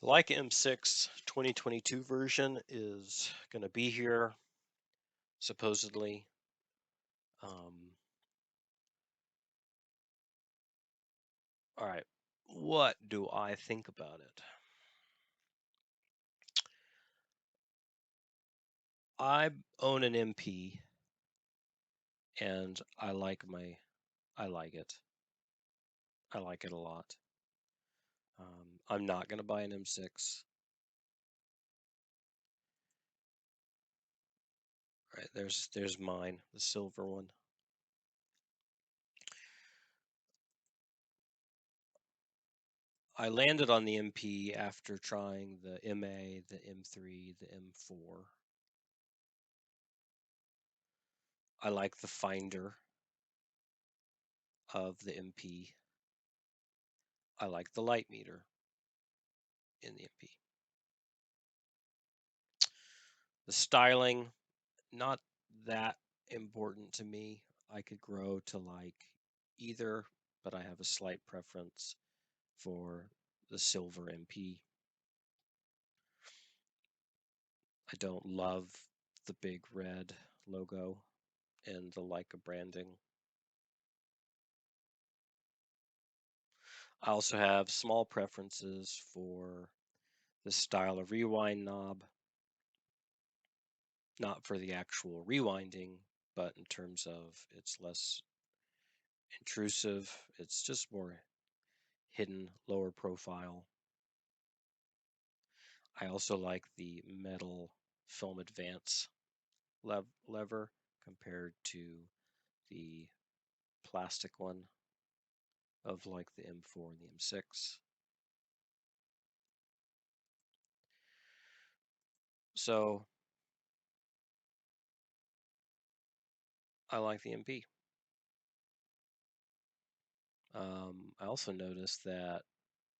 The Leica M6 2022 version is going to be here, supposedly. All right, what do I think about it? I own an MP, and I like it. I like it a lot. I'm not going to buy an M6. All right, there's mine, the silver one. I landed on the MP after trying the MA, the M3, the M4. I like the finder of the MP. I like the light meter in the MP. The styling, not that important to me. I could grow to like either, but I have a slight preference for the silver MP. I don't love the big red logo and the Leica branding. I also have small preferences for the style of rewind knob, not for the actual rewinding, but in terms of it's less intrusive, it's just more hidden, lower profile. I also like the metal film advance lever compared to the plastic one of like the M4 and the M6. So I like the MP. I also noticed that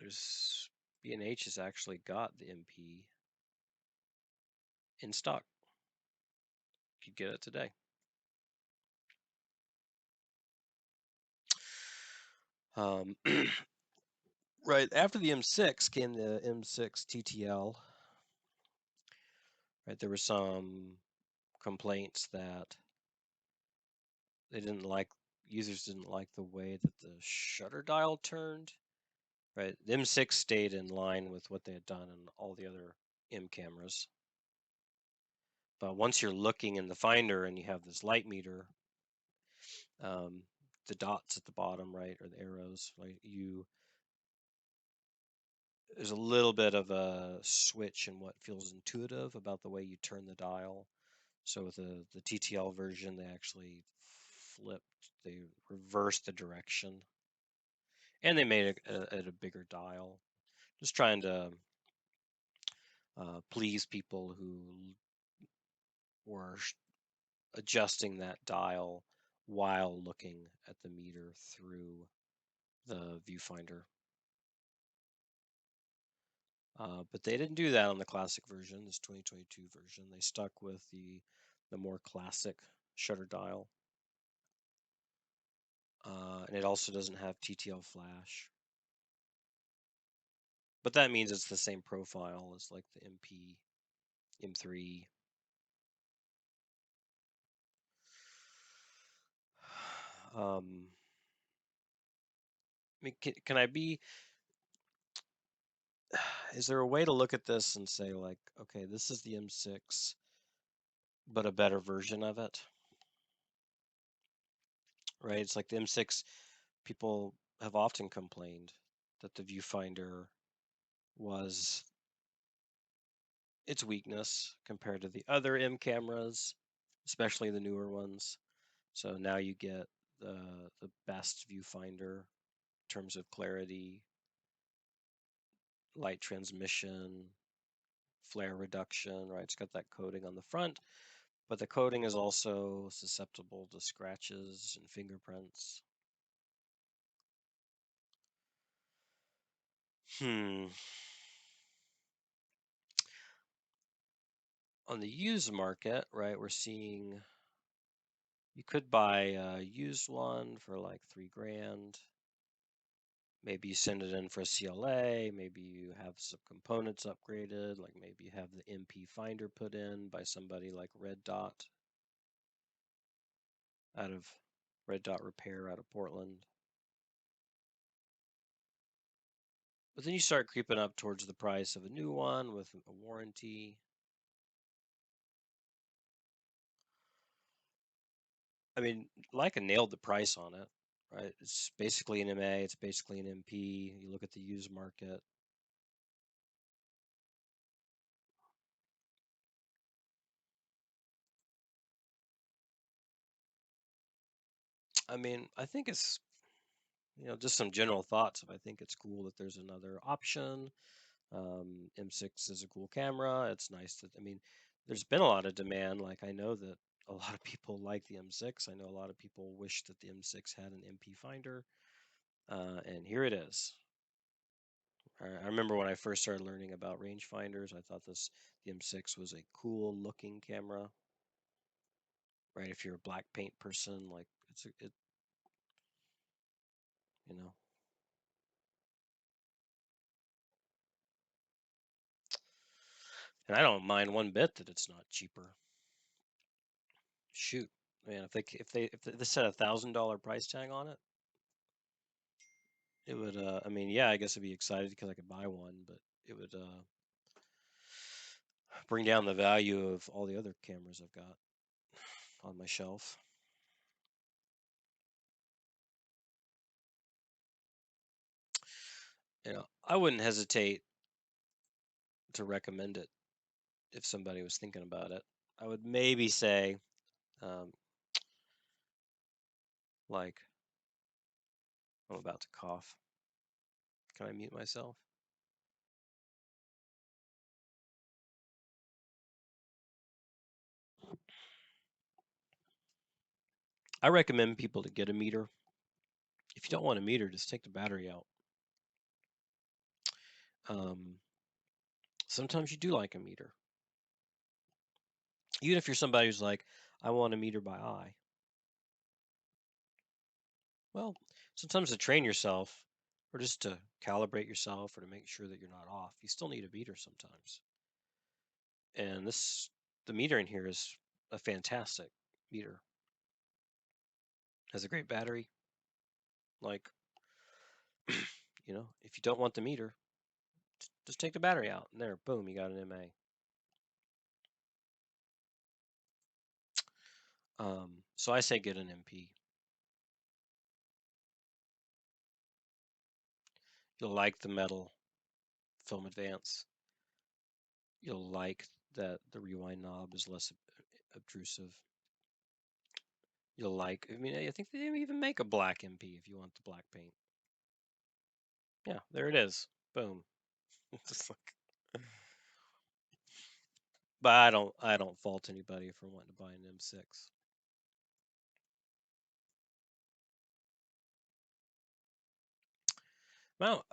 there's B&H has actually got the MP in stock. You could get it today. Right after the M6 came the M6 TTL. Right, there were some complaints that users didn't like the way that the shutter dial turned. Right, the M6 stayed in line with what they had done in all the other M cameras. But once you're looking in the finder and you have this light meter, the dots at the bottom, right, or the arrows, like there's a little bit of a switch in what feels intuitive about the way you turn the dial. So with the TTL version, they actually they reversed the direction, and they made it a bigger dial, just trying to please people who were adjusting that dial while looking at the meter through the viewfinder. But they didn't do that on the classic version, this 2022 version. They stuck with the more classic shutter dial. And it also doesn't have TTL flash. But that means it's the same profile as like the MP, M3. I mean, can I be? Is there a way to look at this and say like, okay, this is the M6, but a better version of it, right? It's like the M6. People have often complained that the viewfinder was its weakness compared to the other M cameras, especially the newer ones. So now you get the best viewfinder in terms of clarity, light transmission, flare reduction, right? It's got that coating on the front, but the coating is also susceptible to scratches and fingerprints. On the used market, right, we're seeing you could buy a used one for like $3 grand. Maybe you send it in for a CLA, maybe you have some components upgraded, like maybe you have the MP finder put in by somebody like Red Dot out of Red Dot Repair out of Portland. But then you start creeping up towards the price of a new one with a warranty. I mean, Leica nailed the price on it, right? It's basically an MA, it's basically an MP. You look at the used market. I mean, I think it's, just some general thoughts. If I think it's cool that there's another option. M6 is a cool camera. It's nice that, I mean, there's been a lot of demand. Like, I know that a lot of people like the M6. I know a lot of people wish that the M6 had an MP finder. And here it is. I remember when I first started learning about rangefinders, I thought the M6 was a cool looking camera, right? If you're a black paint person, like you know, and I don't mind one bit that it's not cheaper. Shoot, man, if they set $1,000 price tag on it, it would. I mean, yeah, I guess I'd be excited because I could buy one, but it would bring down the value of all the other cameras I've got on my shelf. I wouldn't hesitate to recommend it if somebody was thinking about it. I would maybe say, um, like, I'm about to cough. Can I mute myself? I recommend people to get a meter. If you don't want a meter, just take the battery out. Um, Sometimes you do like a meter. Even if you're somebody who's like, I want a meter by eye. Well, sometimes to train yourself or just to calibrate yourself or to make sure that you're not off, you still need a meter sometimes. And the meter in here is a fantastic meter. Has a great battery. Like, if you don't want the meter, just take the battery out and there, boom, you got an MA. So I say get an MP. You'll like the metal film advance. You'll like that the rewind knob is less obtrusive. I mean, I think they even make a black MP if you want the black paint. Yeah, there it is. Boom. Just like, but I don't fault anybody for wanting to buy an M6. Well,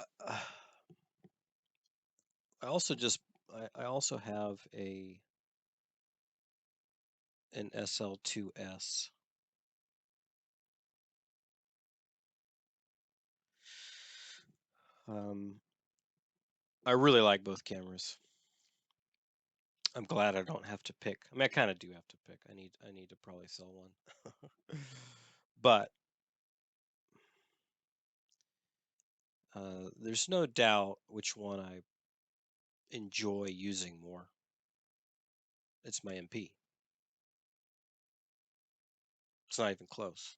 I also have an SL2S. I really like both cameras. I'm glad I don't have to pick. I mean, I kind of do have to pick. I need to probably sell one. But there's no doubt which one I enjoy using more. It's my MP. It's not even close.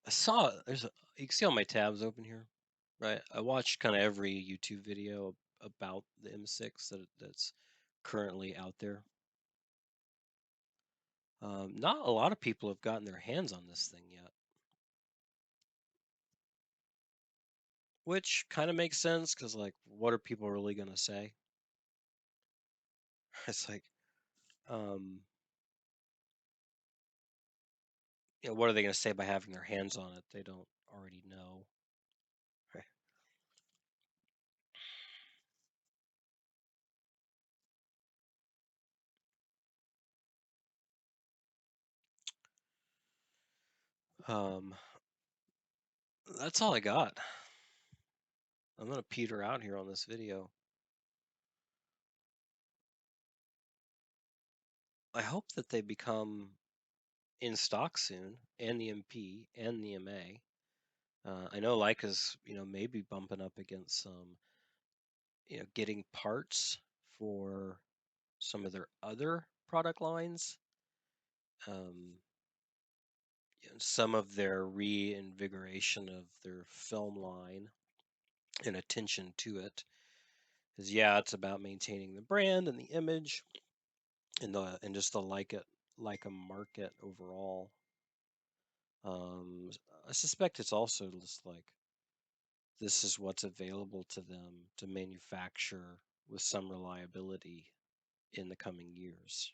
I saw you can see all my tabs open here, right? I watched kind of every YouTube video about the M6 that's currently out there. Not a lot of people have gotten their hands on this thing yet, which kind of makes sense because, like, what are people really going to say? It's like, um, what are they going to say by having their hands on it? They don't already know. Right. Um, that's all I got. I'm gonna peter out here on this video. I hope that they become in stock soon, and the MP and the MA. I know Leica's, maybe bumping up against some, getting parts for some of their other product lines. Um, some of their reinvigoration of their film line and attention to it. Because yeah, it's about maintaining the brand and the image and just the Leica market overall. I suspect it's also just like this is what's available to them to manufacture with some reliability in the coming years.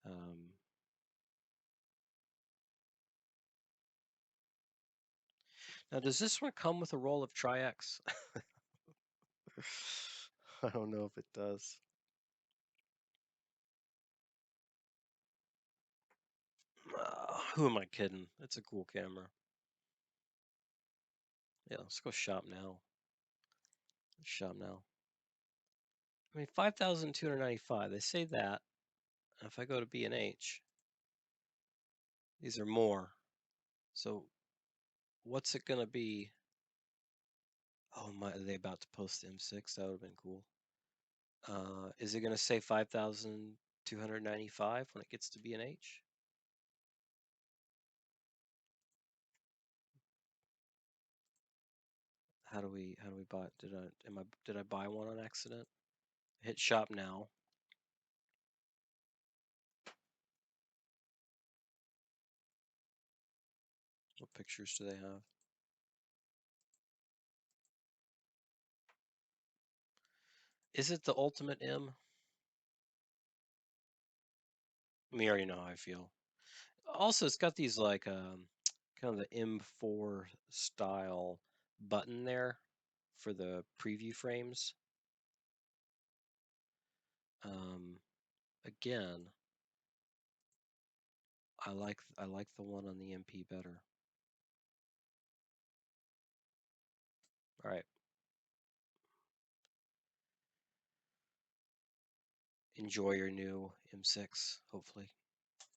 Um, Now, does this one come with a roll of Tri-X? I don't know if it does. Who am I kidding? It's a cool camera. Yeah, let's go shop now. Let's shop now. I mean, 5,295. They say that. If I go to B&H, these are more. So what's it gonna be? Oh my, are they about to post the M6? That would have been cool. Is it gonna say 5,295 when it gets to B&H? How do we buy? Did I buy one on accident? Hit shop now. What pictures do they have? Is it the Ultimate M? I already know how I feel. Also, it's got these like kind of the M4 style button there for the preview frames. Um, Again, I like the one on the MP better. All right. Enjoy your new M6, hopefully.